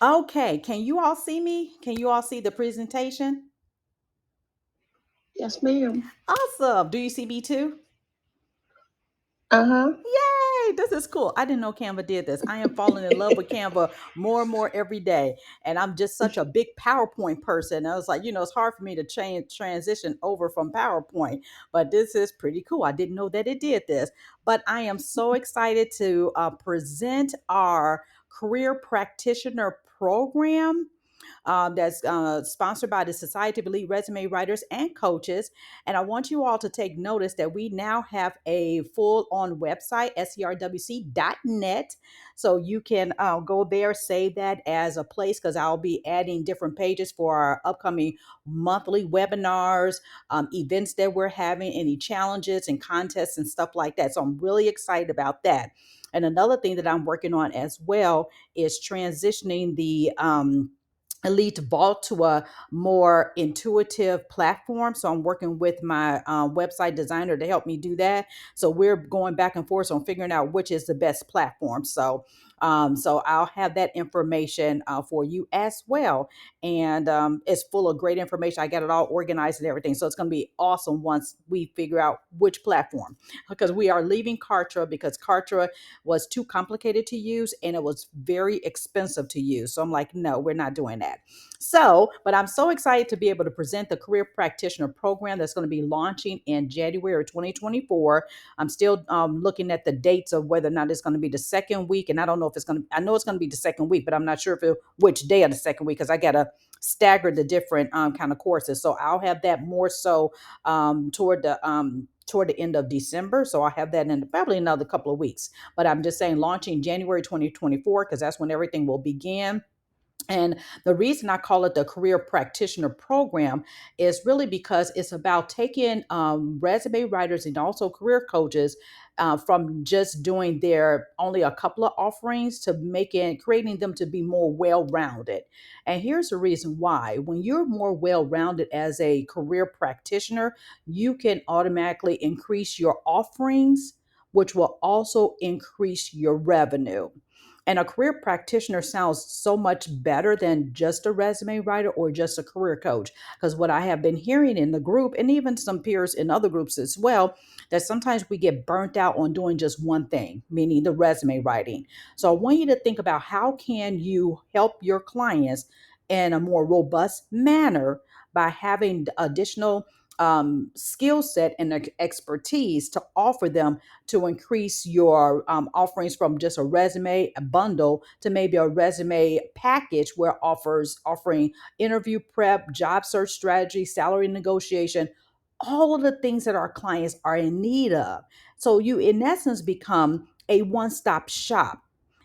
Okay, can you all see me? Can you all see the presentation? Yes, ma'am. Awesome. Do you see me too? Uh-huh. Yay, this is cool. I didn't know Canva did this. I am falling in love with Canva more and more every day. And I'm just such a big PowerPoint person. I was like, it's hard for me to transition over from PowerPoint, but this is pretty cool. I didn't know that it did this, but I am so excited to present our career practitioner program that's sponsored by the Society of Elite Resume Writers and Coaches. And I want you all to take notice that we now have a full on website, serwc.net. So you can go there, save that as a place because I'll be adding different pages for our upcoming monthly webinars, events that we're having, any challenges and contests and stuff like that. So I'm really excited about that. And another thing that I'm working on as well is transitioning the Elite Vault to a more intuitive platform. So I'm working with my website designer to help me do that. So we're going back and forth on figuring out which is the best platform. So I'll have that information for you as well. And it's full of great information. I got it all organized and everything. So it's going to be awesome once we figure out which platform, because we are leaving Kartra because Kartra was too complicated to use and it was very expensive to use. So I'm like, no, we're not doing that. So, but I'm so excited to be able to present the career practitioner program that's going to be launching in January 2024. I'm still looking at the dates of whether or not it's going to be the second week. And I don't know if it's going to, I know it's going to be the second week, but I'm not sure which day of the second week because I got to stagger the different kind of courses. So I'll have that more so toward the end of December. So I'll have that in probably another couple of weeks. But I'm just saying launching January 2024 because that's when everything will begin. And the reason I call it the career practitioner program is really because it's about taking resume writers and also career coaches from just doing their only a couple of offerings to creating them to be more well-rounded. And here's the reason why. When you're more well-rounded as a career practitioner, you can automatically increase your offerings, which will also increase your revenue. And a career practitioner sounds so much better than just a resume writer or just a career coach. Because what I have been hearing in the group, and even some peers in other groups as well, that sometimes we get burnt out on doing just one thing, meaning the resume writing. So I want you to think about how can you help your clients in a more robust manner by having additional skill set and expertise to offer them to increase your offerings from just a resume a bundle to maybe a resume package where offering interview prep, job search strategy, salary negotiation, all of the things that our clients are in need of. So you in essence become a one-stop shop.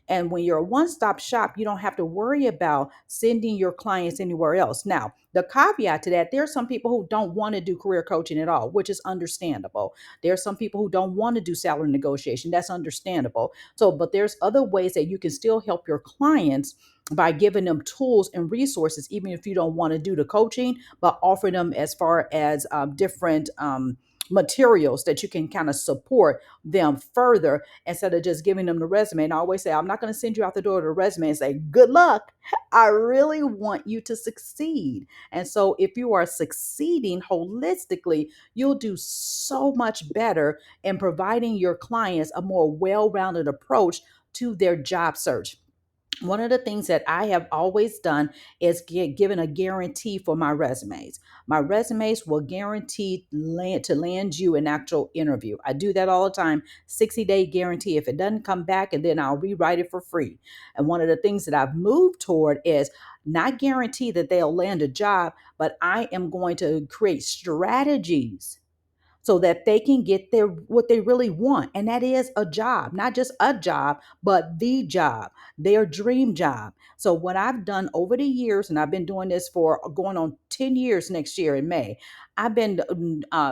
And when you're a one-stop shop, you don't have to worry about sending your clients anywhere else. Now, the caveat to that, there are some people who don't want to do career coaching at all, which is understandable. There are some people who don't want to do salary negotiation. That's understandable. So, but there's other ways that you can still help your clients by giving them tools and resources, even if you don't want to do the coaching, but offer them as far as different materials that you can kind of support them further instead of just giving them the resume. And I always say, I'm not going to send you out the door with a resume and say, good luck. I really want you to succeed. And so if you are succeeding holistically, you'll do so much better in providing your clients a more well-rounded approach to their job search. One of the things that I have always done is given a guarantee for my resumes. My resumes will guarantee to land you an actual interview. I do that all the time, 60-day guarantee. If it doesn't come back, and then I'll rewrite it for free. And one of the things that I've moved toward is not guarantee that they'll land a job, but I am going to create strategies so that they can get their what they really want, and that is a job, not just a job, but the job, their dream job. So what I've done over the years, and I've been doing this for going on 10 years next year in May, I've been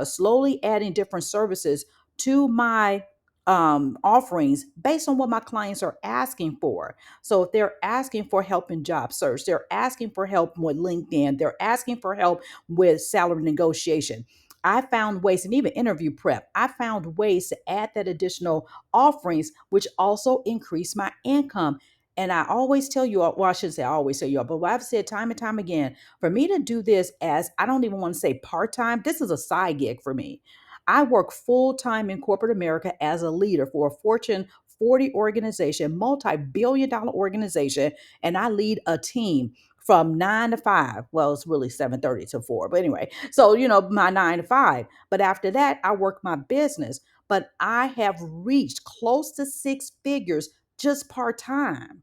slowly adding different services to my offerings based on what my clients are asking for. So if they're asking for help in job search, they're asking for help with LinkedIn, they're asking for help with salary negotiation, I found ways, and even interview prep, I found ways to add that additional offerings, which also increase my income. And I always tell you all, well, I shouldn't say I always tell you all, but what I've said time and time again, for me to do this as, I don't even want to say part-time, this is a side gig for me. I work full-time in corporate America as a leader for a Fortune 40 organization, multi-billion dollar organization, and I lead a team from 9 to 5. Well, it's really 7:30 to 4. But anyway, so my 9 to 5. But after that, I work my business. But I have reached close to six figures just part-time.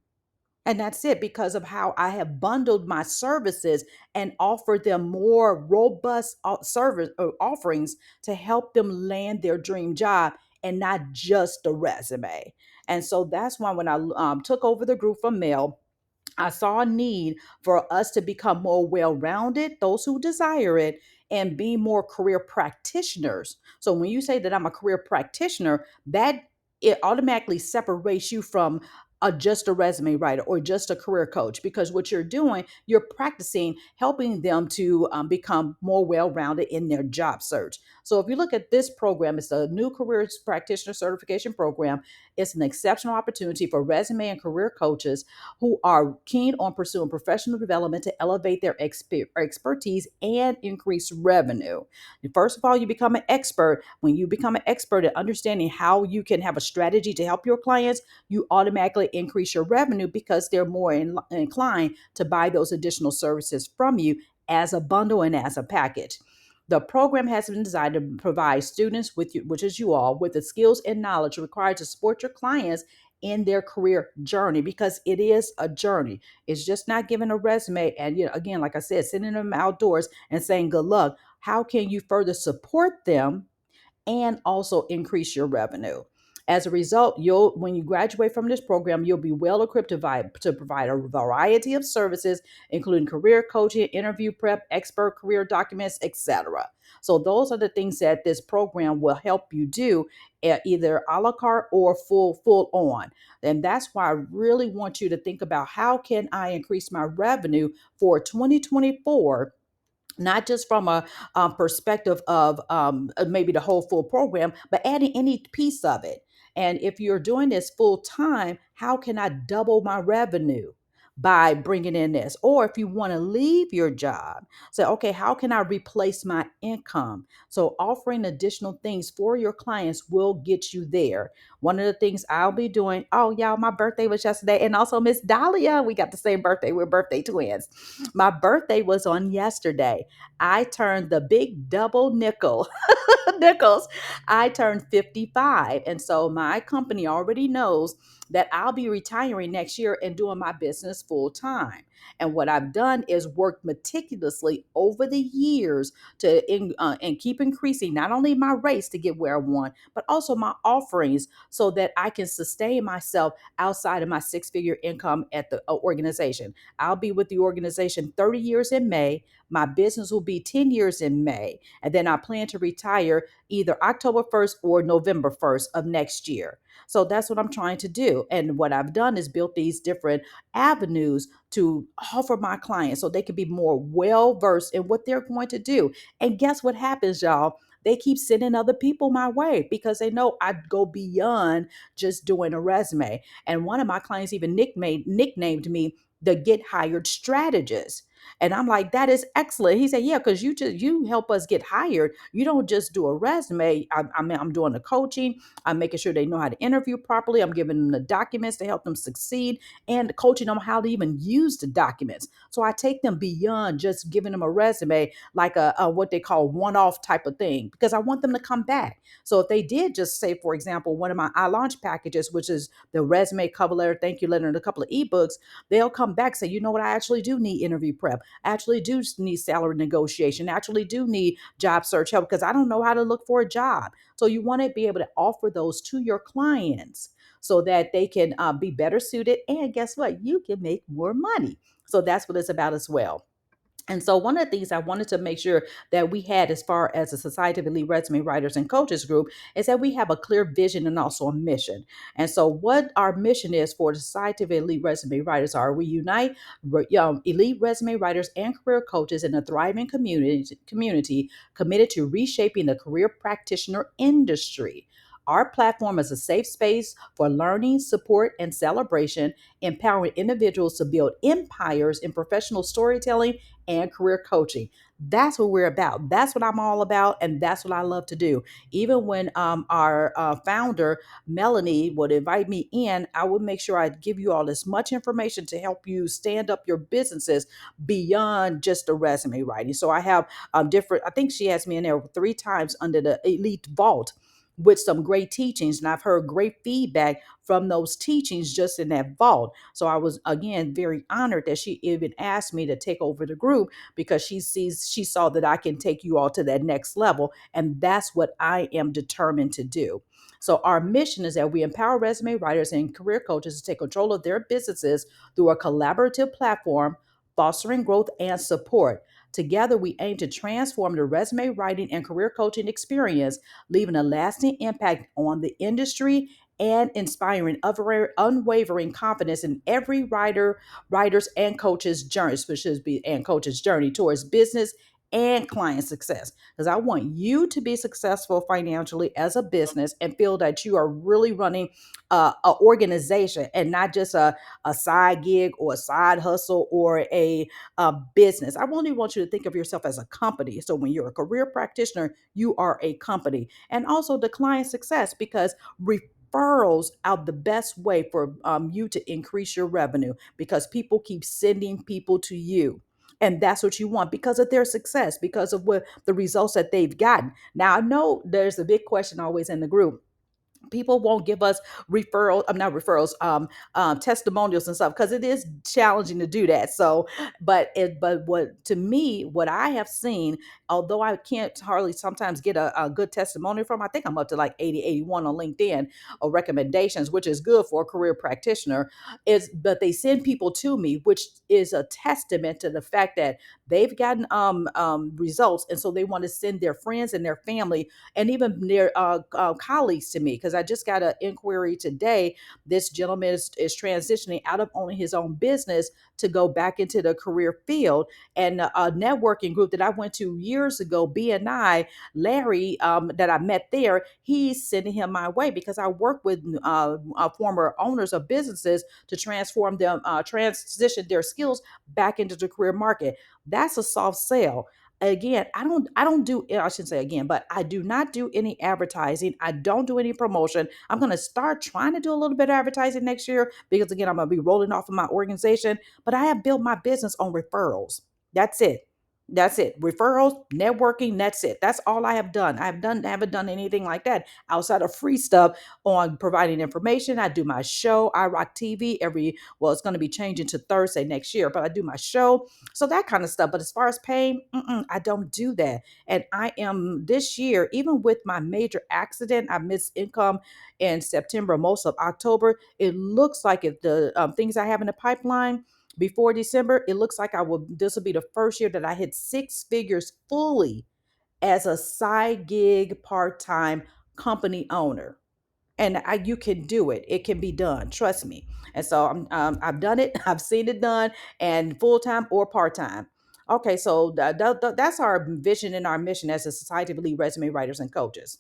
And that's it because of how I have bundled my services and offered them more robust service offerings to help them land their dream job and not just a resume. And so that's why when I took over the group from Mel, I saw a need for us to become more well rounded, those who desire it, and be more career practitioners. So when you say that I'm a career practitioner, that it automatically separates you from just a resume writer or just a career coach, because what you're doing, you're practicing helping them to become more well rounded in their job search. So if you look at this program, it's a new career practitioner certification program. It's an exceptional opportunity for resume and career coaches who are keen on pursuing professional development to elevate their expertise and increase revenue. First of all, you become an expert. When you become an expert at understanding how you can have a strategy to help your clients, you automatically increase your revenue because they're more inclined to buy those additional services from you as a bundle and as a package. The program has been designed to provide students with you, which is you all, with the skills and knowledge required to support your clients in their career journey, because it is a journey. It's just not giving a resume and, again, like I said, sending them outdoors and saying good luck. How can you further support them and also increase your revenue? As a result, when you graduate from this program, you'll be well equipped to provide a variety of services, including career coaching, interview prep, expert career documents, etc. So those are the things that this program will help you do, either a la carte or full on. And that's why I really want you to think about, how can I increase my revenue for 2024, not just from a perspective of maybe the whole full program, but adding any piece of it. And if you're doing this full time, how can I double my revenue by bringing in this? Or if you want to leave your job, say, okay, how can I replace my income? So offering additional things for your clients will get you there. One of the things I'll be doing, oh, y'all, my birthday was yesterday. And also Miss Dahlia, we got the same birthday. We're birthday twins. My birthday was on yesterday. I turned the big double nickels. I turned 55. And so my company already knows that I'll be retiring next year and doing my business full time. And what I've done is worked meticulously over the years and keep increasing not only my rates to get where I want, but also my offerings so that I can sustain myself outside of my six-figure income at the organization. I'll be with the organization 30 years in May. My business will be 10 years in May. And then I plan to retire either October 1st or November 1st of next year. So that's what I'm trying to do. And what I've done is built these different avenues to offer my clients so they can be more well versed in what they're going to do. And guess what happens, y'all? They keep sending other people my way because they know I go beyond just doing a resume. And one of my clients even nicknamed me the get hired strategist. And I'm like, that is excellent. He said, yeah, because you help us get hired. You don't just do a resume. I'm doing the coaching. I'm making sure they know how to interview properly. I'm giving them the documents to help them succeed and coaching them how to even use the documents. So I take them beyond just giving them a resume, like a what they call one-off type of thing, because I want them to come back. So if they did just say, for example, one of my I launch packages, which is the resume, cover letter, thank you letter, and a couple of ebooks, they'll come back, say, you know what, I actually do need interview prep. I actually do need salary negotiation. I actually do need job search help because I don't know how to look for a job. So you want to be able to offer those to your clients so that they can be better suited. And guess what? You can make more money. So that's what it's about as well. And so one of the things I wanted to make sure that we had as far as the Society of Elite Resume Writers and Coaches group is that we have a clear vision and also a mission. And so what our mission is for the Society of Elite Resume Writers are, we unite elite resume writers and career coaches in a thriving community committed to reshaping the career practitioner industry. Our platform is a safe space for learning, support, and celebration, empowering individuals to build empires in professional storytelling and career coaching. That's what we're about. That's what I'm all about. And that's what I love to do. Even when our founder, Melanie, would invite me in, I would make sure I give you all as much information to help you stand up your businesses beyond just the resume writing. So I have different, I think she has me in there 3 times under the Elite Vault with some great teachings. And I've heard great feedback from those teachings just in that vault. So I was, again, very honored that she even asked me to take over the group because she saw that I can take you all to that next level. And that's what I am determined to do. So our mission is that we empower resume writers and career coaches to take control of their businesses through a collaborative platform, fostering growth and support. Together, we aim to transform the resume writing and career coaching experience, leaving a lasting impact on the industry and inspiring unwavering confidence in every writer's and coach's journey, which should be and coach's journey towards business and client success. Because I want you to be successful financially as a business and feel that you are really running an organization and not just a side gig or a side hustle or a business. I really want you to think of yourself as a company. So when you're a career practitioner, you are a company. And also the client success, because referrals are the best way for you to increase your revenue because people keep sending people to you. And that's what you want because of their success, because of what the results that they've gotten. Now, I know there's a big question always in the group. People won't give us referrals, I'm not referrals, testimonials and stuff, because it is challenging to do that. So but what, to me, what I have seen, although I can't hardly sometimes get a good testimonial from, I think I'm up to like 80, 81 on LinkedIn or recommendations, which is good for a career practitioner, is but they send people to me, which is a testament to the fact that they've gotten results, and so they want to send their friends and their family and even their colleagues to me, because I just got an inquiry today. This gentleman is transitioning out of owning his own business to go back into the career field. And a networking group that I went to years ago, BNI, Larry, that I met there, he's sending him my way because I work with former owners of businesses to transform them, transition their skills back into the career market. That's a soft sell. Again, I don't do, I shouldn't say again, but I do not do any advertising. I don't do any promotion. I'm going to start trying to do a little bit of advertising next year because, again, I'm going to be rolling off of my organization, but I have built my business on referrals. That's it. That's it. Referrals, networking, that's it. That's all I have done. Haven't done anything like that outside of free stuff on providing information. I do my show, I Rock TV, well, it's going to be changing to Thursday next year, but I do my show. So that kind of stuff. But as far as paying, I don't do that. And I am this year, even with my major accident, I missed income in September, most of October. It looks like if the things I have in the pipeline before December, it looks like this will be the first year that I hit 6 figures fully as a side gig, part-time company owner. And you can do it. It can be done. Trust me. And so I've done it. I've seen it done, and full time or part time. Okay, so that's our vision and our mission as a society of elite resume writers and coaches.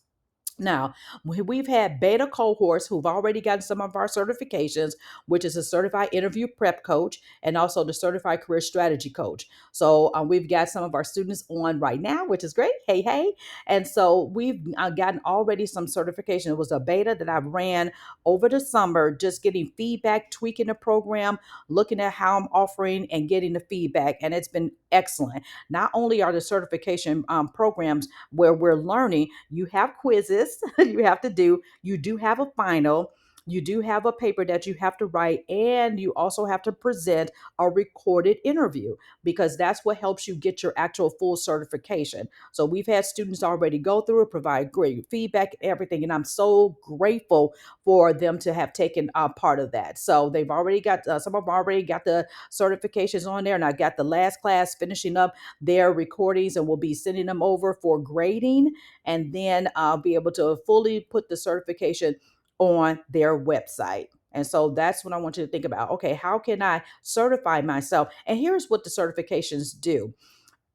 Now, we've had beta cohorts who've already gotten some of our certifications, which is a certified interview prep coach and also the certified career strategy coach. So we've got some of our students on right now, which is great. Hey, hey. And so we've gotten already some certification. It was a beta that I ran over the summer, just getting feedback, tweaking the program, looking at how I'm offering and getting the feedback. And it's been excellent. Not only are the certification programs where we're learning, you have quizzes you have to do, you do have a final, you do have a paper that you have to write, and you also have to present a recorded interview, because that's what helps you get your actual full certification. So we've had students already go through it, provide great feedback and everything, and I'm so grateful for them to have taken part of that. So they've already got some of them already got the certifications on there, and I got the last class finishing up their recordings, and we'll be sending them over for grading, and then I'll be able to fully put the certification on their website. And so that's what I want you to think about. Okay, how can I certify myself? And here's what the certifications do.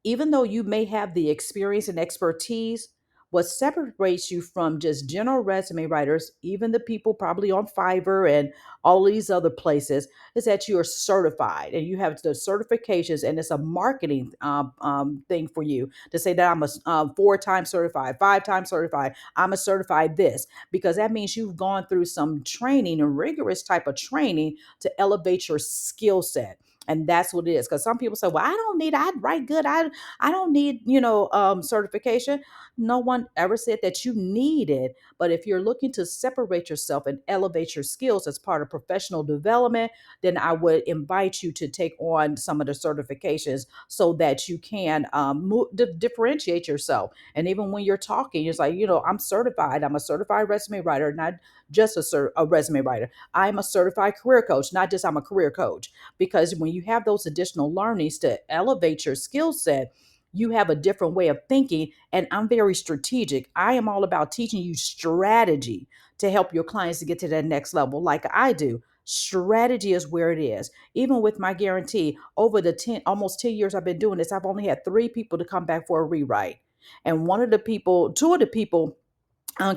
Even though you may have the experience and expertise, What separates you from just general resume writers, even the people probably on Fiverr and all these other places, is that you are certified and you have the certifications, and it's a marketing thing for you to say that I'm a 4 time certified, 5 time certified, I'm a certified this, because that means you've gone through some training, a rigorous type of training to elevate your skill set. And that's what it is. Because some people say, well, I don't need, I write good. I don't need, certification. No one ever said that you need it. But if you're looking to separate yourself and elevate your skills as part of professional development, then I would invite you to take on some of the certifications so that you can differentiate yourself. And even when you're talking, it's like, I'm certified. I'm a certified resume writer, not just a resume writer. I'm a certified career coach, not just I'm a career coach. Because when you have those additional learnings to elevate your skill set, you have a different way of thinking. And I'm very strategic. I am all about teaching you strategy to help your clients to get to that next level, like I do. Strategy is where it is. Even with my guarantee, over the almost 10 years I've been doing this, I've only had 3 people to come back for a rewrite. And two of the people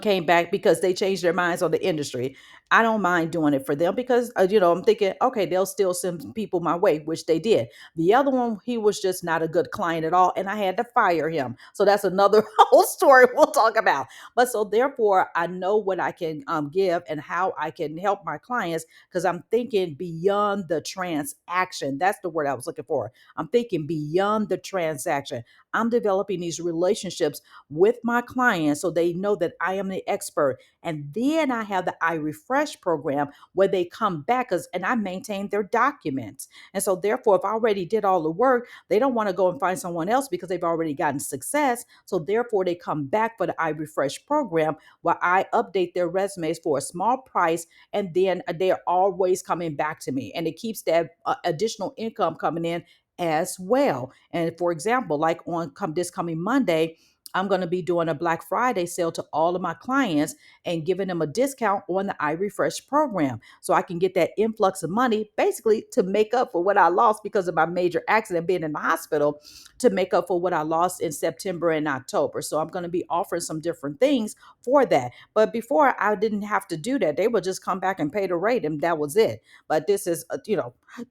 came back because they changed their minds on the industry. I don't mind doing it for them because, I'm thinking, okay, they'll still send people my way, which they did. The other one, he was just not a good client at all, and I had to fire him. So that's another whole story we'll talk about. But so therefore, I know what I can give and how I can help my clients because I'm thinking beyond the transaction. That's the word I was looking for. I'm thinking beyond the transaction. I'm developing these relationships with my clients so they know that I am the expert. And then I have the I Refresh program where they come back and I maintain their documents. And so therefore, if I already did all the work, they don't want to go and find someone else because they've already gotten success. So therefore, they come back for the I Refresh program where I update their resumes for a small price. And then they're always coming back to me. And it keeps that additional income coming in as well. And for example, like on this coming Monday, I'm going to be doing a Black Friday sale to all of my clients and giving them a discount on the iRefresh program. So I can get that influx of money basically to make up for what I lost because of my major accident being in the hospital, to make up for what I lost in September and October. So I'm going to be offering some different things for that. But before, I didn't have to do that. They would just come back and pay the rate and that was it. But this is,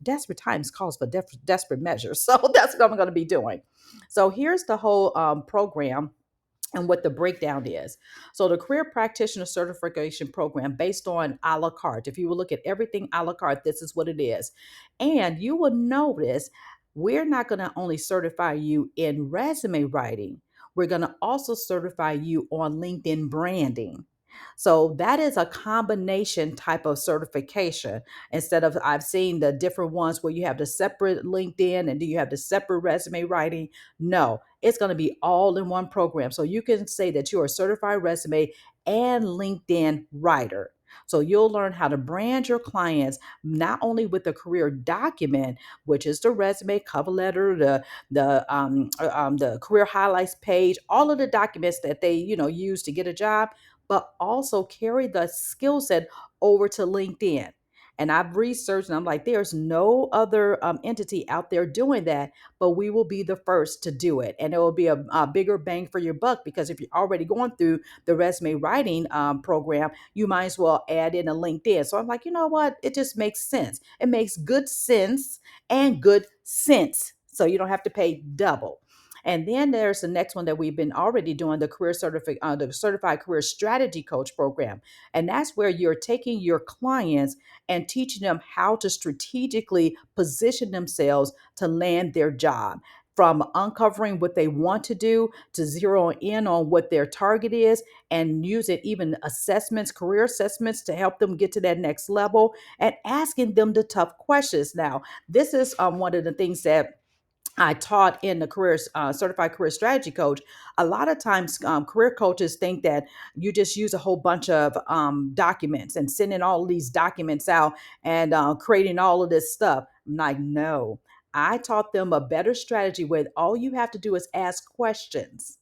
desperate times calls for desperate measures. So that's what I'm going to be doing. So here's the whole program and what the breakdown is. So the career practitioner certification program based on a la carte. If you will look at everything a la carte, this is what it is. And you will notice we're not going to only certify you in resume writing, we're going to also certify you on LinkedIn branding. So that is a combination type of certification. Instead of, I've seen the different ones where you have the separate LinkedIn and do you have the separate resume writing. No, it's going to be all in one program. So you can say that you're a certified resume and LinkedIn writer. So you'll learn how to brand your clients not only with the career document, which is the resume, cover letter, the career highlights page, all of the documents that they use to get a job, but also carry the skill set over to LinkedIn. And I've researched and I'm like, there's no other entity out there doing that, but we will be the first to do it. And it will be a bigger bang for your buck because if you're already going through the resume writing program, you might as well add in a LinkedIn. So I'm like, you know what? It just makes sense. It makes good sense and good sense. So you don't have to pay double. And then there's the next one that we've been already doing, the certified career strategy coach program. And that's where you're taking your clients and teaching them how to strategically position themselves to land their job. From uncovering what they want to do to zeroing in on what their target is and using even assessments, career assessments to help them get to that next level and asking them the tough questions. Now, this is one of the things that I taught in the certified career strategy coach. A lot of times, career coaches think that you just use a whole bunch of documents and sending all of these documents out and creating all of this stuff. I'm like, no, I taught them a better strategy where all you have to do is ask questions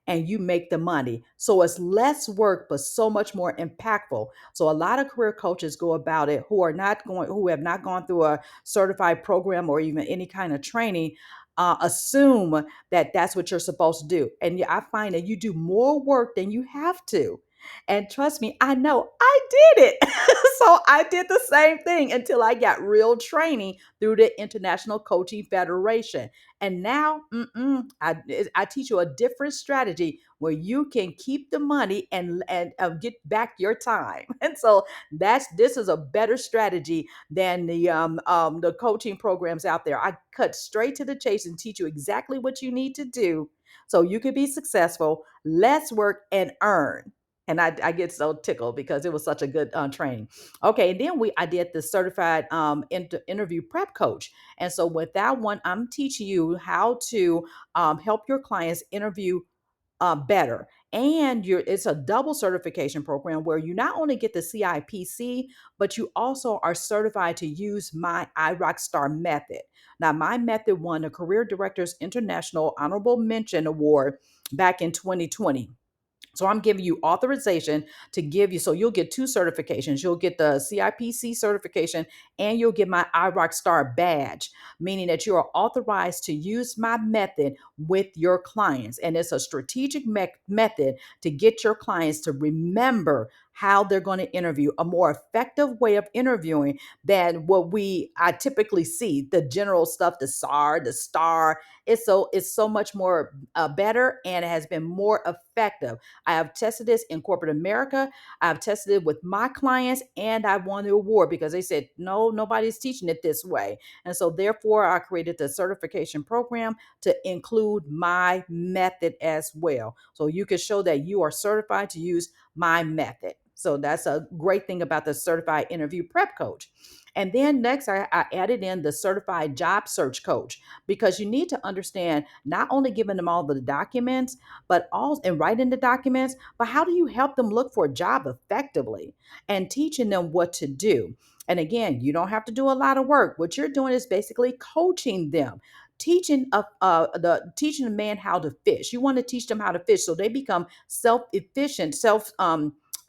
and you make the money. So it's less work, but so much more impactful. So a lot of career coaches go about it who have not gone through a certified program or even any kind of training. assume that that's what you're supposed to do. And I find that you do more work than you have to. And trust me, I know I did it. So I did the same thing until I got real training through the International Coaching Federation. And now I teach you a different strategy where you can keep the money and get back your time. And so this is a better strategy than the coaching programs out there. I cut straight to the chase and teach you exactly what you need to do so you can be successful, less work, and earn. And I get so tickled because it was such a good training. Okay, and then I did the certified interview prep coach, and so with that one, I'm teaching you how to help your clients interview better. And it's a double certification program where you not only get the CIPC, but you also are certified to use my iRock Star method. Now, my method won the Career Directors International Honorable Mention Award back in 2020. So I'm giving you authorization to give you, so you'll get two certifications. You'll get the CIPC certification and you'll get my iRock Star badge, meaning that you are authorized to use my method with your clients. And it's a strategic method to get your clients to remember how they're going to interview, a more effective way of interviewing than what I typically see, the general stuff, the SAR, the STAR. It's so much more better, and it has been more effective. I have tested this in corporate America. I've tested it with my clients, and I won the award because they said, no, nobody's teaching it this way. And so therefore, I created the certification program to include my method as well. So you can show that you are certified to use my method. So that's a great thing about the certified interview prep coach. And then next, I added in the certified job search coach because you need to understand not only giving them all the documents, but also and writing the documents, but how do you help them look for a job effectively and teaching them what to do? And again, you don't have to do a lot of work. What you're doing is basically coaching them, teaching a man how to fish. You want to teach them how to fish so they become self-efficient,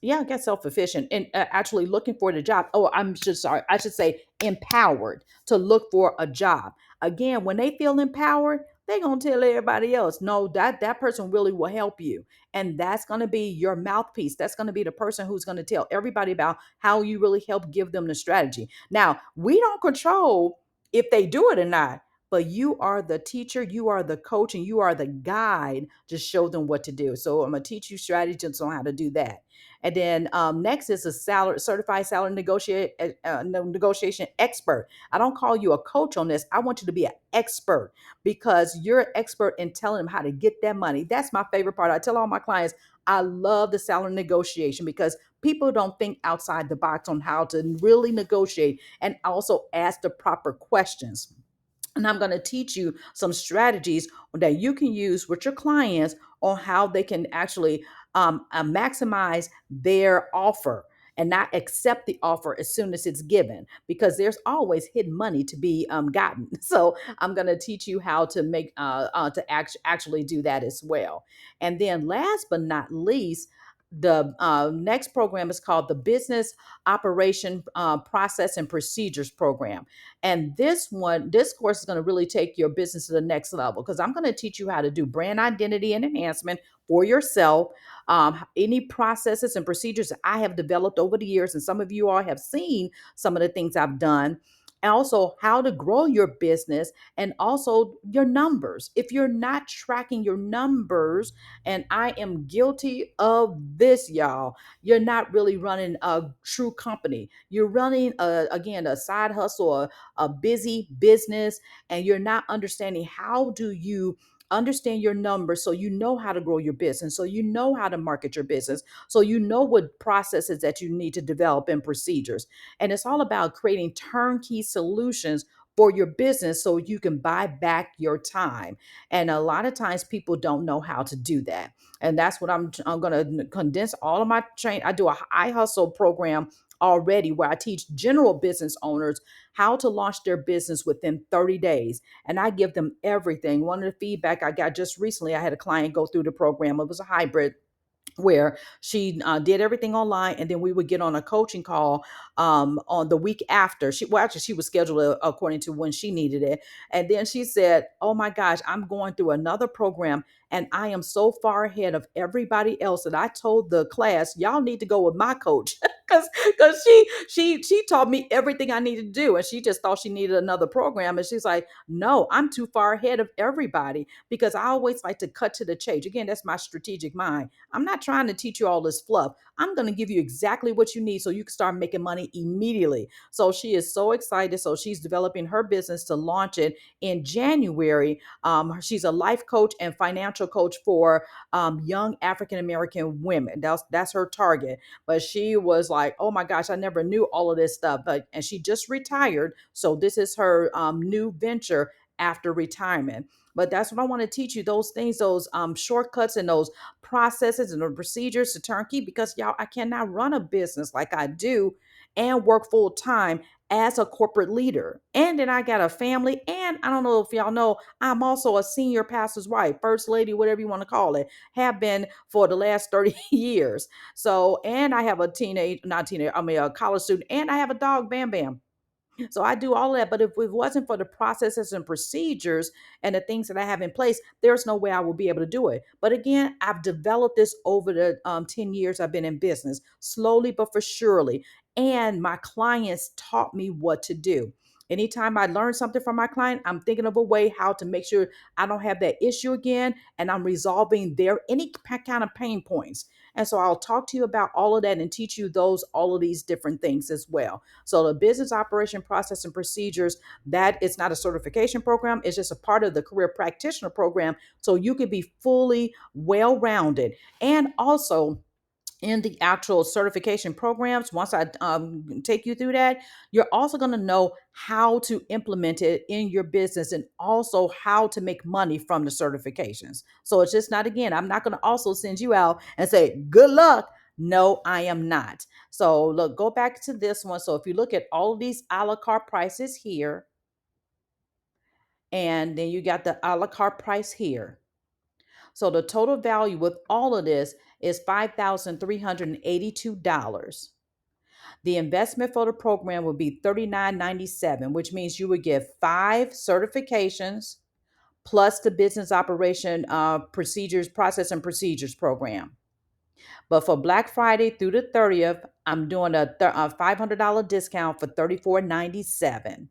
I guess self-efficient and actually looking for the job. Oh, I should say empowered to look for a job. Again, when they feel empowered, they're gonna tell everybody else. No, that person really will help you. And that's gonna be your mouthpiece. That's gonna be the person who's gonna tell everybody about how you really help give them the strategy. Now, we don't control if they do it or not, but you are the teacher, you are the coach, and you are the guide to show them what to do. So I'm gonna teach you strategies on how to do that. And then next is a certified salary negotiation expert. I don't call you a coach on this. I want you to be an expert because you're an expert in telling them how to get that money. That's my favorite part. I tell all my clients, I love the salary negotiation because people don't think outside the box on how to really negotiate and also ask the proper questions. And I'm going to teach you some strategies that you can use with your clients on how they can actually maximize their offer and not accept the offer as soon as it's given because there's always hidden money to be gotten. So I'm going to teach you how to actually do that as well. And then last but not least, the next program is called the Business Operation Process and Procedures Program. And this course is going to really take your business to the next level because I'm going to teach you how to do brand identity and enhancement for yourself, any processes and procedures that I have developed over the years. And some of you all have seen some of the things I've done. And also how to grow your business and also your numbers. If you're not tracking your numbers, and I am guilty of this, y'all, you're not really running a true company. You're running, again, a side hustle, a busy business, and you're not understanding how do you understand your numbers so you know how to grow your business, so you know how to market your business, so you know what processes that you need to develop and procedures. And it's all about creating turnkey solutions for your business so you can buy back your time. And a lot of times people don't know how to do that. And that's what I'm going to condense all of my train. I do a high hustle program already where I teach general business owners how to launch their business within 30 days. And I give them everything. One of the feedback I got just recently, I had a client go through the program. It was a hybrid. where she did everything online, and then we would get on a coaching call on the week after. Actually, she was scheduled according to when she needed it. And then she said, oh my gosh, I'm going through another program and I am so far ahead of everybody else that I told the class, y'all need to go with my coach. Because she taught me everything I needed to do, and she just thought she needed another program. And she's like, no, I'm too far ahead of everybody, because I always like to cut to the chase. Again, that's my strategic mind. I'm not trying to teach you all this fluff. I'm going to give you exactly what you need so you can start making money immediately. So she is so excited. So she's developing her business to launch it in January. She's a life coach and financial coach for young African American women. That's her target. But she was like, "Oh my gosh, I never knew all of this stuff." And she just retired, so this is her new venture after retirement. But that's what I want to teach you, those things, those shortcuts and those processes and the procedures to turnkey, because y'all, I cannot run a business like I do and work full time as a corporate leader. And then I got a family, and I don't know if y'all know, I'm also a senior pastor's wife, first lady, whatever you want to call it, have been for the last 30 years. So, and I have a not teenage, I mean, a college student, and I have a dog, Bam Bam. So I do all of that. But if it wasn't for the processes and procedures and the things that I have in place, there's no way I will be able to do it. But again, I've developed this over the 10 years I've been in business, slowly but for surely. And my clients taught me what to do. Anytime I learn something from my client, I'm thinking of a way how to make sure I don't have that issue again, and I'm resolving their any kind of pain points. And so I'll talk to you about all of that and teach you all of these different things as well. So the business operation process and procedures, that it's not a certification program. It's just a part of the career practitioner program. So you can be fully well-rounded. And also, in the actual certification programs, once I take you through that, you're also going to know how to implement it in your business, and also how to make money from the certifications. So it's just not, again, I'm not going to also send you out and say, good luck. No, I am not. So look, go back to this one. So if you look at all of these a la carte prices here, and then you got the a la carte price here. So the total value with all of this is $5,382. The investment for the program would be $39.97, which means you would get 5 certifications plus the business operation procedures, process and procedures program. But for Black Friday through the 30th, I'm doing a $500 discount for $34.97.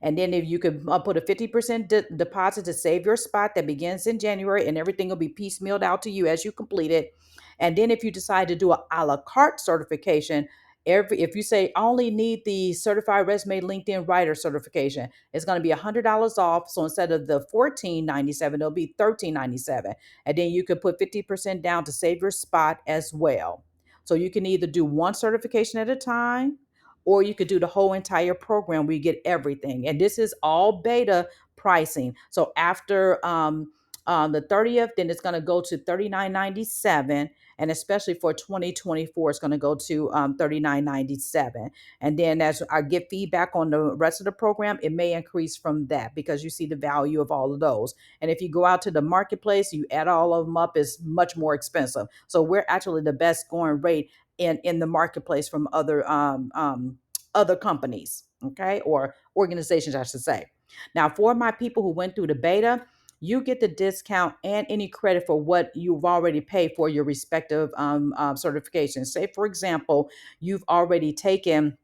And then if you could put a 50% deposit to save your spot, that begins in January, and everything will be piecemealed out to you as you complete it. And then if you decide to do a la carte certification, if you say I only need the certified resume LinkedIn writer certification, it's going to be $100 off. So instead of the $14.97, it'll be $13.97. And then you could put 50% down to save your spot as well. So you can either do one certification at a time, or you could do the whole entire program where you get everything. And this is all beta pricing. So after the 30th, then it's going to go to $39.97. And especially for 2024, it's going to go to $39.97. And then as I get feedback on the rest of the program, it may increase from that, because you see the value of all of those. And if you go out to the marketplace, you add all of them up, it's much more expensive. So we're actually the best going rate in the marketplace from other companies, okay, or organizations, I should say. Now, for my people who went through the beta, you get the discount and any credit for what you've already paid for your respective certifications. Say, for example, you've already taken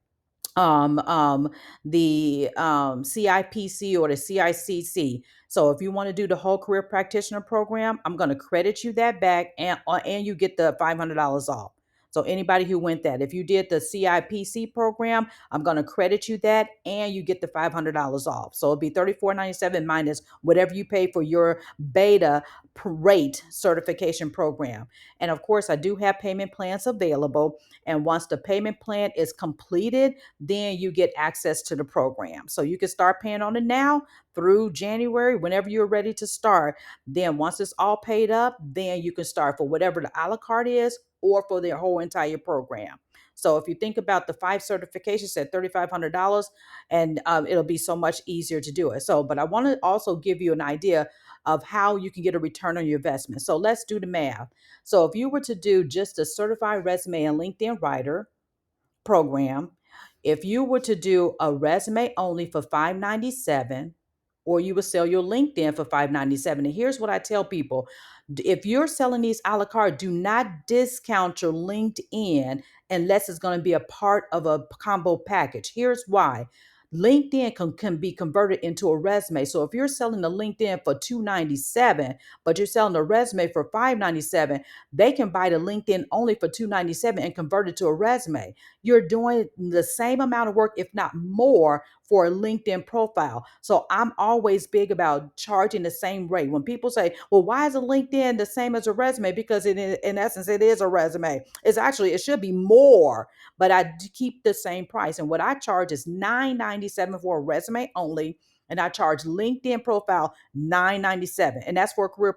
um, um, the CIPC or the CICC. So if you want to do the whole career practitioner program, I'm going to credit you that back, and you get the $500 off. So anybody who went that, if you did the CIPC program, I'm going to credit you that, and you get the $500 off. So it'll be $34.97 minus whatever you pay for your beta rate certification program. And of course, I do have payment plans available. And once the payment plan is completed, then you get access to the program. So you can start paying on it now through January, whenever you're ready to start. Then once it's all paid up, then you can start for whatever the a la carte is, or for their whole entire program. So if you think about the 5 certifications at $3,500, and it'll be so much easier to do it. So, but I want to also give you an idea of how you can get a return on your investment. So let's do the math. So if you were to do just a certified resume and LinkedIn writer program, if you were to do a resume only for 597, or you would sell your LinkedIn for 597. And here's what I tell people: if you're selling these a la carte, do not discount your LinkedIn unless it's going to be a part of a combo package. Here's why. LinkedIn can be converted into a resume. So if you're selling the LinkedIn for 297, but you're selling a resume for 597, they can buy the LinkedIn only for 297 and convert it to a resume. You're doing the same amount of work, if not more, for a LinkedIn profile. So I'm always big about charging the same rate. When people say, well, why is a LinkedIn the same as a resume? Because in essence, it is a resume. It's actually, it should be more, but I keep the same price. And what I charge is $997 for a resume only. And I charge LinkedIn profile $997. And that's for a career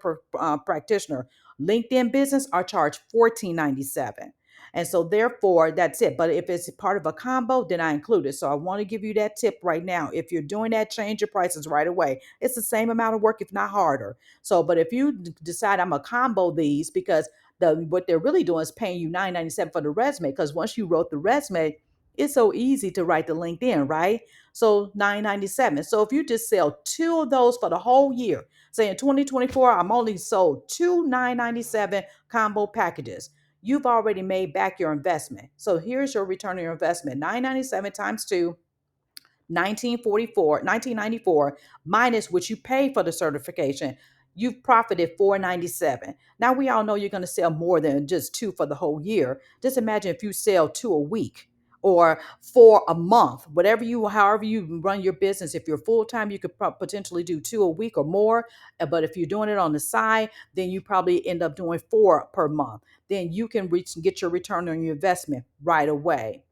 practitioner. LinkedIn business, I charge $1497. And so therefore, that's it. But if it's part of a combo, then I include it. So I want to give you that tip right now. If you're doing that, change your prices right away. It's the same amount of work, if not harder. So, but if you decide I'm a combo these, because what they're really doing is paying you $997 for the resume. Because once you wrote the resume, it's so easy to write the LinkedIn, right? So $997. So if you just sell two of those for the whole year, say in 2024, I'm only sold two $997 combo packages, you've already made back your investment. So here's your return on your investment. 997 times 2, 1994 minus what you pay for the certification. You've profited 497. Now we all know you're going to sell more than just two for the whole year. Just imagine if you sell two a week or for a month, whatever you, however you run your business. If you're full time, you could potentially do two a week or more. But if you're doing it on the side, then you probably end up doing four per month. Then you can get your return on your investment right away.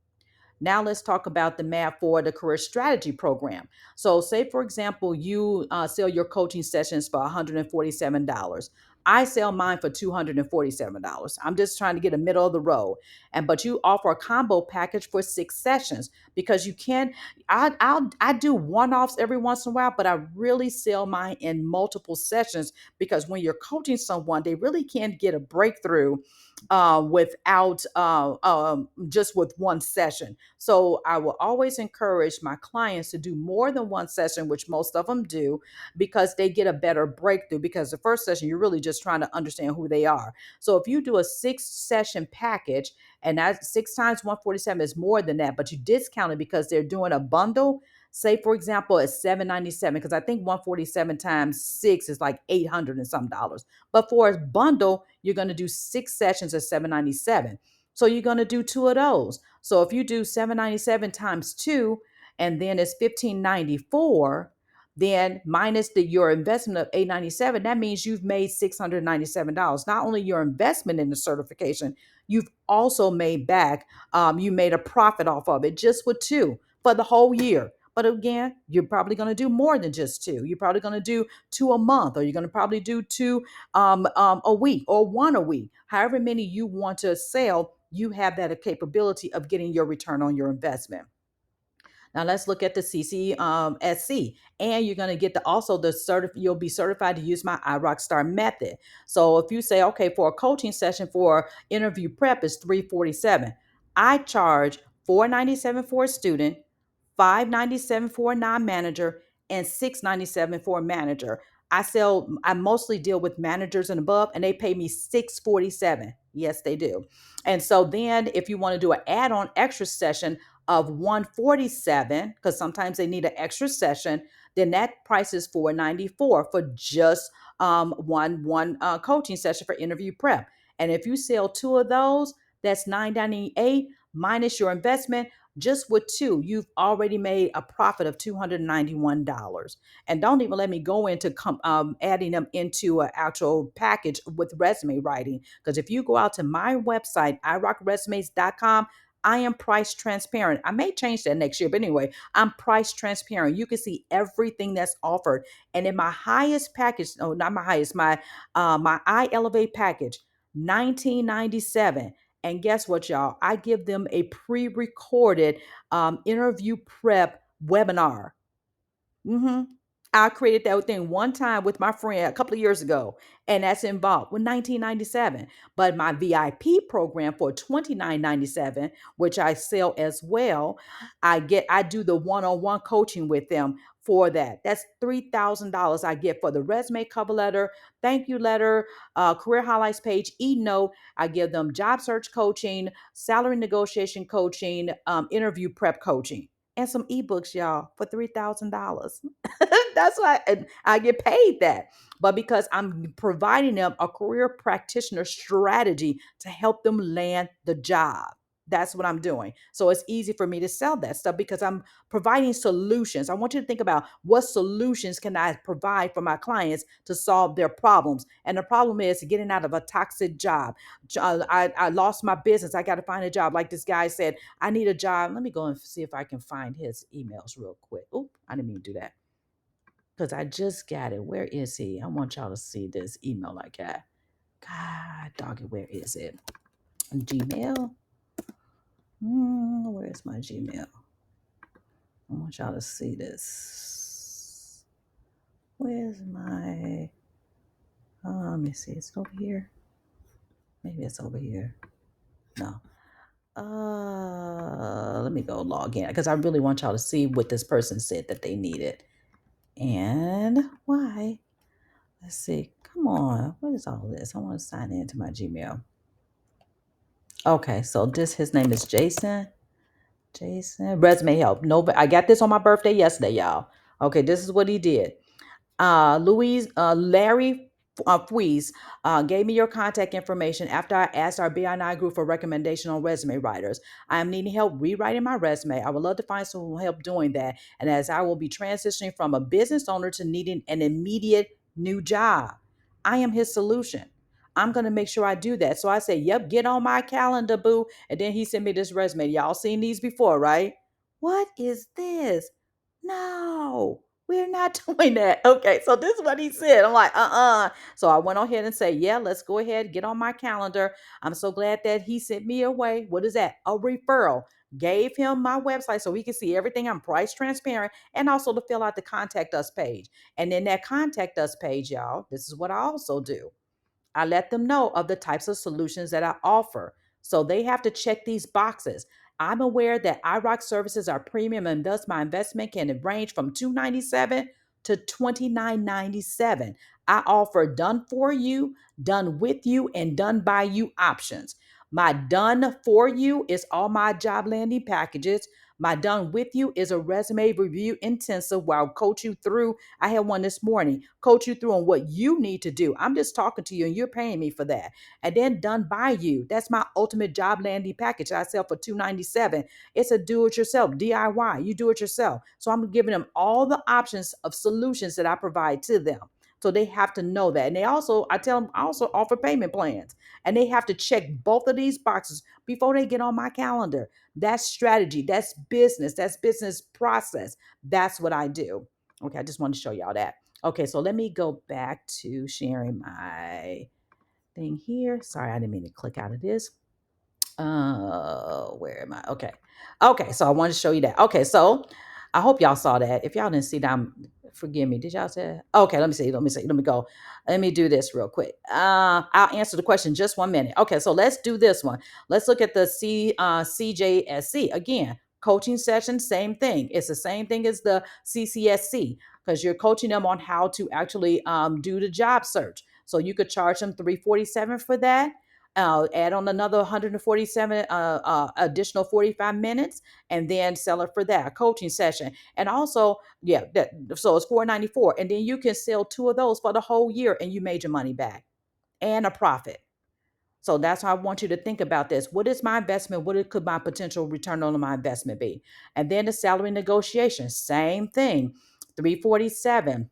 Now let's talk about the math for the career strategy program. So say, for example, you sell your coaching sessions for $147. I sell mine for $247. I'm just trying to get a middle of the road. But you offer a combo package for 6 sessions, because you can. I do one-offs every once in a while, but I really sell mine in multiple sessions, because when you're coaching someone, they really can't get a breakthrough without just with one session. So I will always encourage my clients to do more than one session, which most of them do, because they get a better breakthrough. Because the first session, you're really just trying to understand who they are. So if you do a 6 session package, and that 6 times 147 is more than that, but you discount it because they're doing a bundle. Say, for example, it's 797, because I think 147 times 6 is like 800 and some dollars. But for a bundle, you're going to do 6 sessions at 797. So you're going to do two of those. So if you do 797 times 2, and then it's 1594, then minus your investment of 897, that means you've made $697. Not only your investment in the certification, you've also made back, you made a profit off of it just with two for the whole year. But again, you're probably going to do more than just two. You're probably going to do two a month, or you're going to probably do two a week, or one a week. However many you want to sell, you have that capability of getting your return on your investment. Now let's look at the CCSC, and you're going to get also the you'll be certified to use my iRockStar method. So if you say, okay, for a coaching session for interview prep is $347, I charge $497 for a student, $597 for a non-manager, and $697 for a manager. I mostly deal with managers and above, and they pay me $647. Yes, they do. And so then if you want to do an add-on extra session of $147, because sometimes they need an extra session, then that price is $494 for just one coaching session for interview prep. And if you sell two of those, that's $998 minus your investment. Just with two, you've already made a profit of $291. And don't even let me go into adding them into an actual package with resume writing. Because if you go out to my website, irockresumes.com, I am price transparent. I may change that next year, but anyway, I'm price transparent. You can see everything that's offered. And in my highest package, no, not my highest, my I Elevate package, $1997. And guess what, y'all? I give them a pre-recorded interview prep webinar. Mm-hmm. I created that thing one time with my friend a couple of years ago, and that's involved with 1997. But my VIP program for 29.97, which I sell as well, I do the one-on-one coaching with them for that. That's $3,000 I get for the resume, cover letter, thank you letter, career highlights page, e-note. I give them job search coaching, salary negotiation coaching, interview prep coaching, and some ebooks, y'all, for $3,000. That's why I get paid that. But because I'm providing them a career practitioner strategy to help them land the job. That's what I'm doing. So it's easy for me to sell that stuff because I'm providing solutions. I want you to think about what solutions can I provide for my clients to solve their problems. And the problem is getting out of a toxic job. I lost my business. I got to find a job. Like this guy said, I need a job. Let me go and see if I can find his emails real quick. Oh, I didn't mean to do that because I just got it. Where is he? I want y'all to see this email I got. God, doggy, where is it? Gmail. Where's my Gmail? I want y'all to see this. Where's my? Let me see. It's over here. Maybe it's over here. No. Let me go log in because I really want y'all to see what this person said that they needed. And why? Let's see. Come on. What is all this? I want to sign into my Gmail. Okay, so his name is Jason. Jason, resume help. No, I got this on my birthday yesterday, y'all. Okay, this is what he did. Larry Fwees gave me your contact information after I asked our BNI group for recommendation on resume writers. I am needing help rewriting my resume. I would love to find some help doing that. And as I will be transitioning from a business owner to needing an immediate new job, I am his solution. I'm going to make sure I do that. So I said, yep, get on my calendar, boo. And then he sent me this resume. Y'all seen these before, right? What is this? No, we're not doing that. Okay, so this is what he said. I'm like, So I went on ahead and say, yeah, let's go ahead, get on my calendar. I'm so glad that he sent me away. What is that? A referral. Gave him my website so he can see everything. I'm price transparent and also to fill out the contact us page. And then that contact us page, y'all, this is what I also do. I let them know of the types of solutions that I offer. So they have to check these boxes. I'm aware that iRock services are premium and thus my investment can range from $297 to $29.97. I offer done for you, done with you, and done by you options. My done for you is all my job landing packages. My done with you is a resume review intensive where I'll coach you through. I had one this morning, coach you through on what you need to do. I'm just talking to you and you're paying me for that. And then done by you. That's my ultimate job landing package I sell for $297. It's a do-it-yourself, DIY. You do it yourself. So I'm giving them all the options of solutions that I provide to them. So they have to know that. And I tell them, I also offer payment plans. And they have to check both of these boxes before they get on my calendar. That's strategy. That's business process. That's what I do. Okay, I just want to show y'all that. Okay, so let me go back to sharing my thing here. Sorry, I didn't mean to click out of this. Where am I? Okay, so I wanted to show you that. Okay, so I hope y'all saw that. If y'all didn't see that, forgive me. Did y'all see that? Okay, let me see. Let me go. Let me do this real quick. I'll answer the question just 1 minute. Okay, so let's do this one. Let's look at the CJSC again. Coaching session, same thing. It's the same thing as the CCSC because you're coaching them on how to actually do the job search. So you could charge them $347 for that. Add on another 147 additional 45 minutes and then sell it for that a coaching session. And also, yeah, so it's $494, and then you can sell 2 of those for the whole year and you made your money back and a profit. So that's how I want you to think about this. What is my investment? Could my potential return on my investment be? And then the salary negotiation, same thing, 347.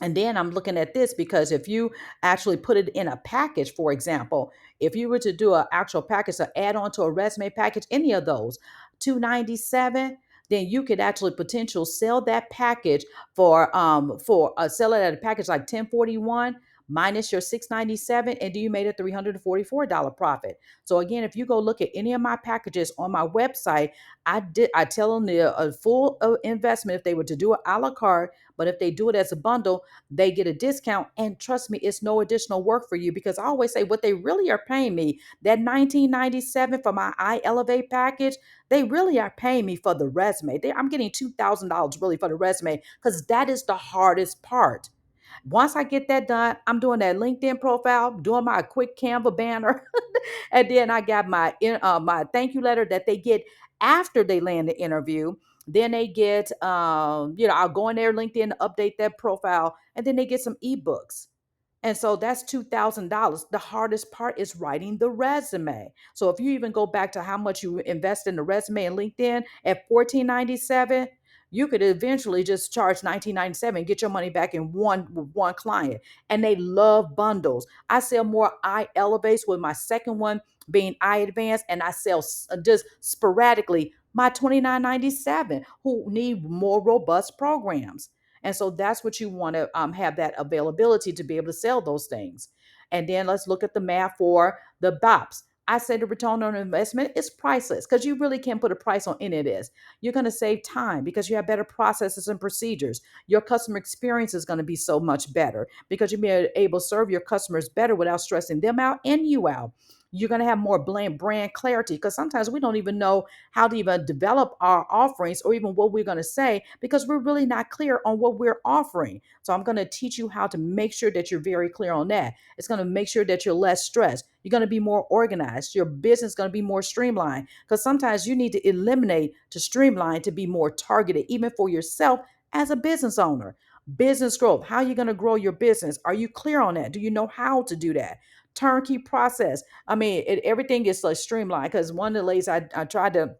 And then I'm looking at this because if you actually put it in a package, for example, if you were to do an actual package to add on to a resume package, any of those, 297, then you could actually potential sell that package for sell it at a package like 1041. minus your 697, and then you made a $344 profit. So again, if you go look at any of my packages on my website, I tell them a full investment if they were to do it a la carte, but if they do it as a bundle, they get a discount. And trust me, it's no additional work for you, because I always say what they really are paying me, that 1997 for my I Elevate package, they really are paying me for the resume. I'm getting $2,000 really for the resume, because that is the hardest part. Once I get that done, I'm doing that LinkedIn profile, doing my quick Canva banner, and then I got my thank you letter that they get after they land the interview. Then they get, I'll go in their LinkedIn to update that profile, and then they get some ebooks. And so that's $2,000. The hardest part is writing the resume. So if you even go back to how much you invest in the resume and LinkedIn at $14.97, you could eventually just charge $19.97 and get your money back in one client. And they love bundles. I sell more I Elevates, with my second one being I Advance, and I sell just sporadically my $29.97 who need more robust programs. And so that's what you want to have, that availability to be able to sell those things. And then let's look at the math for the BOPs. I say the return on investment is priceless, because you really can't put a price on any of this. You're going to save time because you have better processes and procedures. Your customer experience is going to be so much better because you'll be able to serve your customers better without stressing them out and you out. You're going to have more brand clarity, because sometimes we don't even know how to even develop our offerings or even what we're going to say, because we're really not clear on what we're offering. So I'm going to teach you how to make sure that you're very clear on that. It's going to make sure that you're less stressed. You're going to be more organized. Your business is going to be more streamlined, because sometimes you need to eliminate to streamline to be more targeted, even for yourself as a business owner. Business growth. How are you going to grow your business? Are you clear on that? Do you know how to do that? Turnkey process. I mean, everything is like streamlined, because one of the ladies I tried to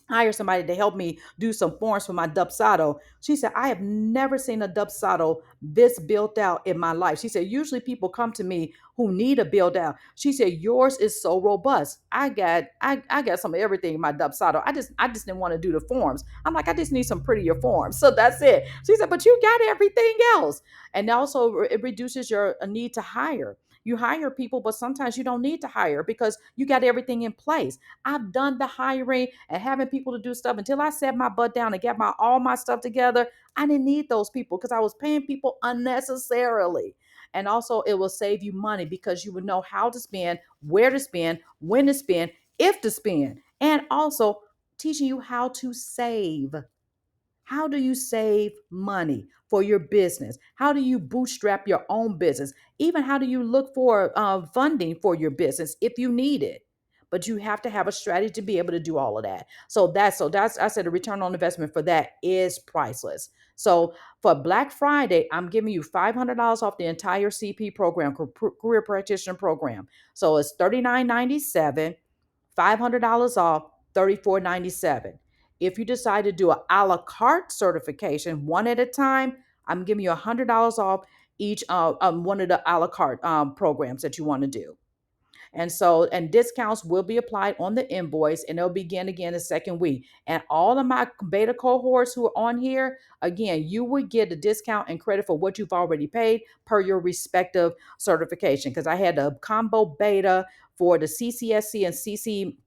hire somebody to help me do some forms for my Dubsado. She said, I have never seen a Dubsado this built out in my life. She said, usually people come to me who need a build out. She said, yours is so robust. I got some of everything in my Dubsado. I just didn't want to do the forms. I'm like, I just need some prettier forms. So that's it. She said, but you got everything else. And also it reduces your need to hire. You hire people, but sometimes you don't need to hire because you got everything in place. I've done the hiring and having people to do stuff until I sat my butt down and got all my stuff together. I didn't need those people because I was paying people unnecessarily. And also, it will save you money because you will know how to spend, where to spend, when to spend, if to spend, and also teaching you how to save. How do you save money for your business? How do you bootstrap your own business? Even how do you look for funding for your business if you need it? But you have to have a strategy to be able to do all of that. So that's I said the return on investment for that is priceless. So for Black Friday, I'm giving you $500 off the entire CP program, career practitioner program. So it's $39.97, $500 off, $34.97. If you decide to do a la carte certification, one at a time, I'm giving you $100 off each one of the a la carte programs that you want to do. And discounts will be applied on the invoice, and they'll begin again the second week. And all of my beta cohorts who are on here, again, you would get a discount and credit for what you've already paid per your respective certification. Because I had a combo beta for the CCSC and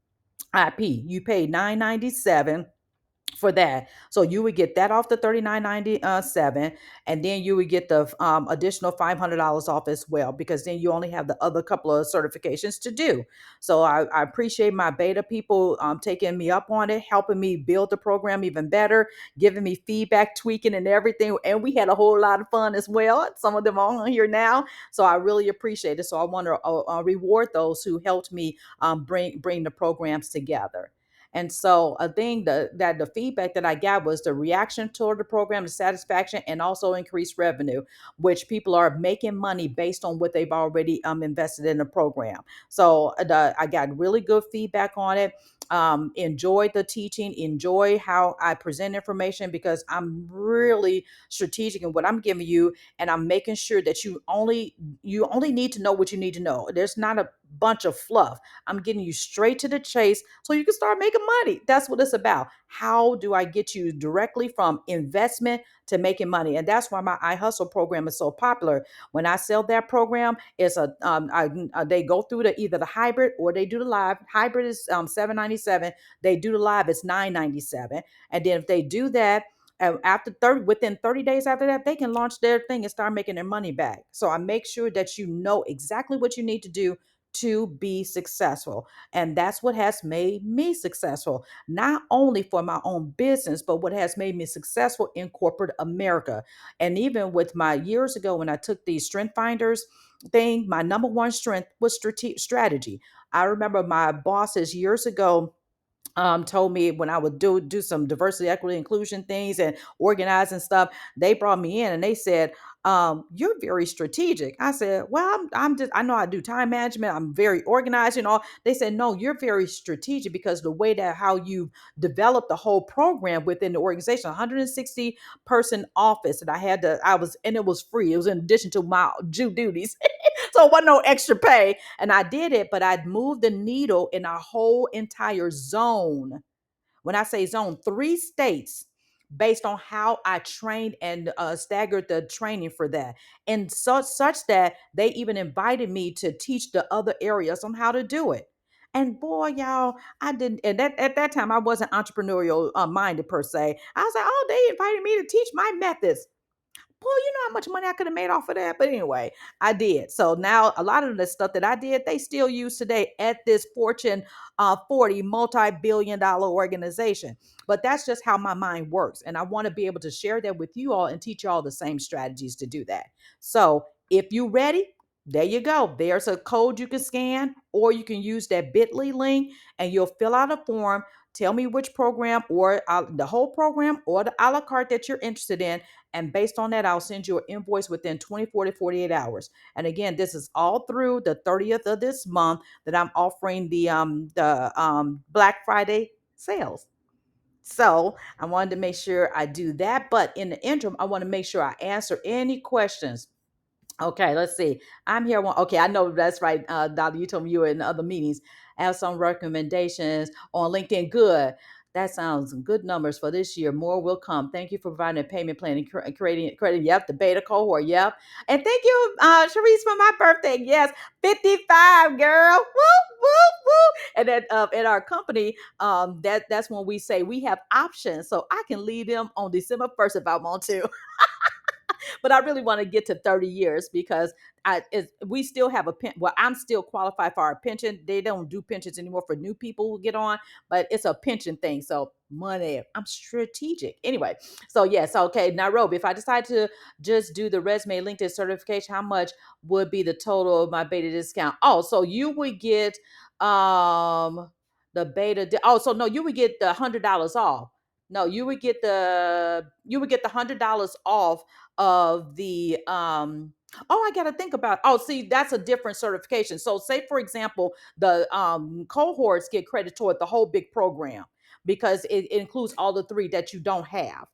CCIP. You paid $997 for that. So you would get that off the 39.97, and then you would get the additional $500 off as well, because then you only have the other couple of certifications to do. So I appreciate my beta people taking me up on it, helping me build the program even better, giving me feedback, tweaking and everything. And we had a whole lot of fun as well. Some of them are on here now. So I really appreciate it. So I want to reward those who helped me bring the programs together. And so I think that the feedback that I got was the reaction toward the program, the satisfaction, and also increased revenue, which people are making money based on what they've already invested in the program. So I got really good feedback on it. Enjoyed the teaching, enjoy how I present information, because I'm really strategic in what I'm giving you, and I'm making sure that you only need to know what you need to know. There's not bunch of fluff. I'm getting you straight to the chase so you can start making money. That's what it's about. How do I get you directly from investment to making money? And that's why my iHustle program is so popular. When I sell that program, it's they go through either the hybrid or they do the live. Hybrid is $797. They do the live, it's $997. And then if they do that, after 30, within 30 days after that, they can launch their thing and start making their money back. So I make sure that you know exactly what you need to do to be successful. And that's what has made me successful, not only for my own business, but what has made me successful in corporate America. And even with my years ago, when I took the Strength Finders thing, my number one strength was strategy. I remember my bosses years ago told me when I would do some diversity, equity, inclusion things and organizing stuff, they brought me in and they said, "You're very strategic." I said, "Well, I'm just I know I do time management. I'm very organized and all." They said, "No, you're very strategic because the way that how you developed the whole program within the organization, 160 person office, and and it was free. It was in addition to my due duties." So it wasn't no extra pay. And I did it, but I'd moved the needle in our whole entire zone. When I say zone, 3 states, based on how I trained and staggered the training for that. And such that they even invited me to teach the other areas on how to do it. And boy, y'all, I didn't. And at that time, I wasn't entrepreneurial minded per se. I was like, oh, they invited me to teach my methods. Boy, you know how much money I could have made off of that. But anyway, I did. So now a lot of the stuff that I did, they still use today at this Fortune 40 multi-billion dollar organization. But that's just how my mind works. And I want to be able to share that with you all and teach you all the same strategies to do that. So if you're ready, there you go. There's a code you can scan, or you can use that bit.ly link and you'll fill out a form. Tell me which program or the whole program or the a la carte that you're interested in. And based on that, I'll send you an invoice within 24 to 48 hours. And again, this is all through the 30th of this month that I'm offering the Black Friday sales. So I wanted to make sure I do that. But in the interim, I want to make sure I answer any questions. Okay, let's see. I'm here. Okay, I know that's right. Dolly, you told me you were in other meetings. I have some recommendations on LinkedIn. Good. That sounds good numbers for this year. More will come. Thank you for providing a payment plan and creating credit. Yep, the beta cohort. Yep. And thank you, Sharice, for my birthday. Yes, 55, girl. Woo, woo, woo. And at our company, that's when we say we have options. So I can leave them on December 1st if I want to. But I really want to get to 30 years because we still have a pen. Well, I'm still qualified for our pension. They don't do pensions anymore for new people who get on, but it's a pension thing. So money, I'm strategic. Anyway, so yes, okay, Nairobi. If I decide to just do the resume LinkedIn certification, how much would be the total of my beta discount? Oh, so you would get the oh, so no, you would get the $100 off. No, you would get the $100 off of the I got to think about. Oh, see, that's a different certification. So say for example, the cohorts get credit toward the whole big program because it includes all the 3 that you don't have.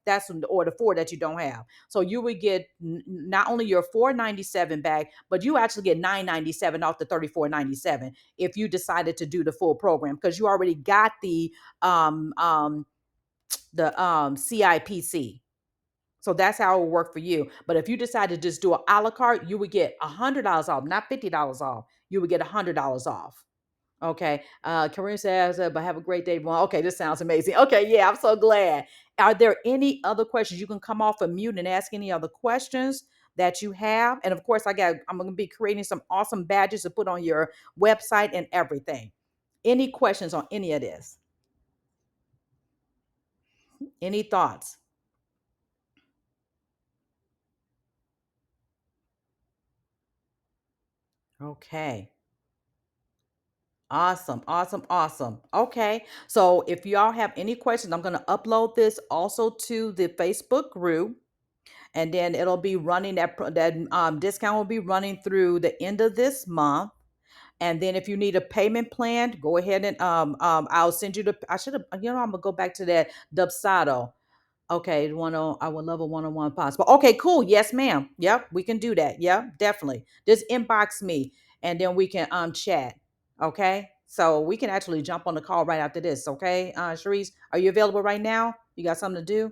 Or the 4 that you don't have. So you would get not only your 497 back, but you actually get 997 off the 3497 if you decided to do the full program because you already got um um the CIPC. So that's how it will work for you. But if you decide to just do an a la carte, you would get $100 off, not $50 off. You would get $100 off. Okay. Kareem says, but have a great day. Well, okay, this sounds amazing. Okay, yeah, I'm so glad. Are there any other questions? You can come off of mute and ask any other questions that you have. And of course, I'm gonna be creating some awesome badges to put on your website and everything. Any questions on any of this? Any thoughts? Okay. Awesome, awesome, awesome. Okay. So if y'all have any questions, I'm going to upload this also to the Facebook group and then it'll be running that discount will be running through the end of this month. And then if you need a payment plan, go ahead and I'll send you I should have, I'm gonna go back to that Dubsado. Okay, I would love a one-on-one possible. Okay, cool. Yes, ma'am. Yep, we can do that. Yep, definitely. Just inbox me and then we can chat. Okay. So we can actually jump on the call right after this. Okay. Sharice, are you available right now? You got something to do?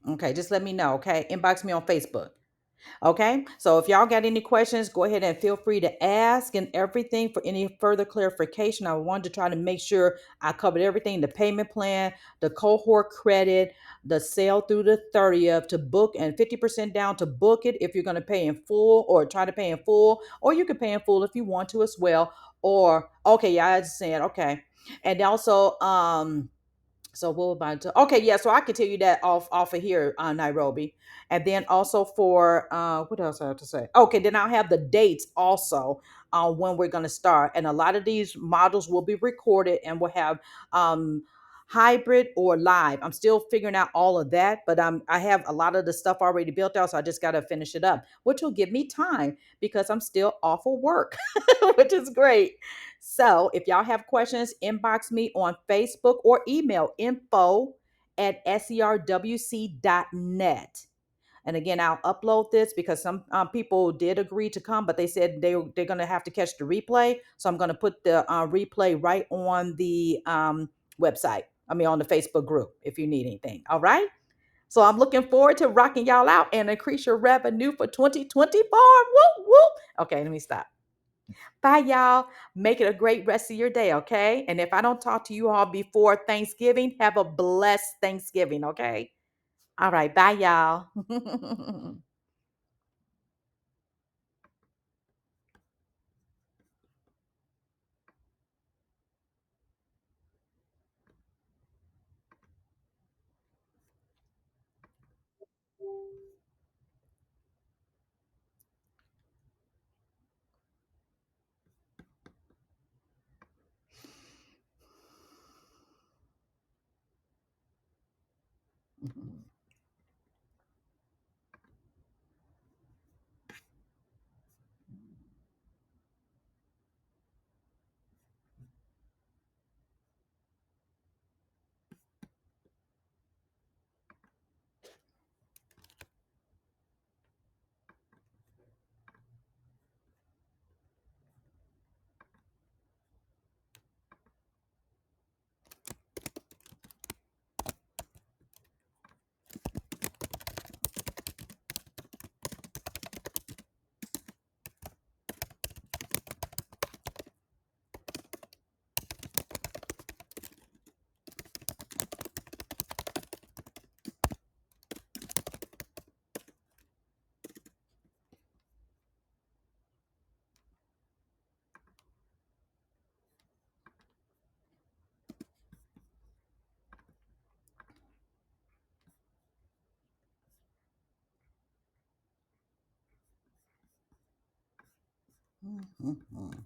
Okay. Just let me know. Okay. Inbox me on Facebook. Okay, so if y'all got any questions, go ahead and feel free to ask and everything for any further clarification. I wanted to try to make sure I covered everything: the payment plan, the cohort credit, the sale through the 30th to book, and 50% down to book it if you're going to pay in full or try to pay in full, or you can pay in full if you want to as well. Or, okay, yeah, I just said, okay. And also, so what about to, okay, yeah, so I can tell you that off of here, Nairobi. And then also for what else I have to say? Okay, then I'll have the dates also when we're gonna start. And a lot of these models will be recorded and will have um hybrid or live. I'm still figuring out all of that, but I have a lot of the stuff already built out, so I just gotta finish it up, which will give me time because I'm still off of work, which is great. So if y'all have questions, inbox me on Facebook or email info@serwc.net. And again, I'll upload this because some people did agree to come, but they said they're going to have to catch the replay. So I'm going to put the replay right on the website. I mean, on the Facebook group if you need anything. All right. So I'm looking forward to rocking y'all out and increase your revenue for 2024. Whoop, whoop. Okay, let me stop. Bye, y'all. Make it a great rest of your day, okay? And if I don't talk to you all before Thanksgiving, have a blessed Thanksgiving, okay? All right, bye, y'all. Mhm.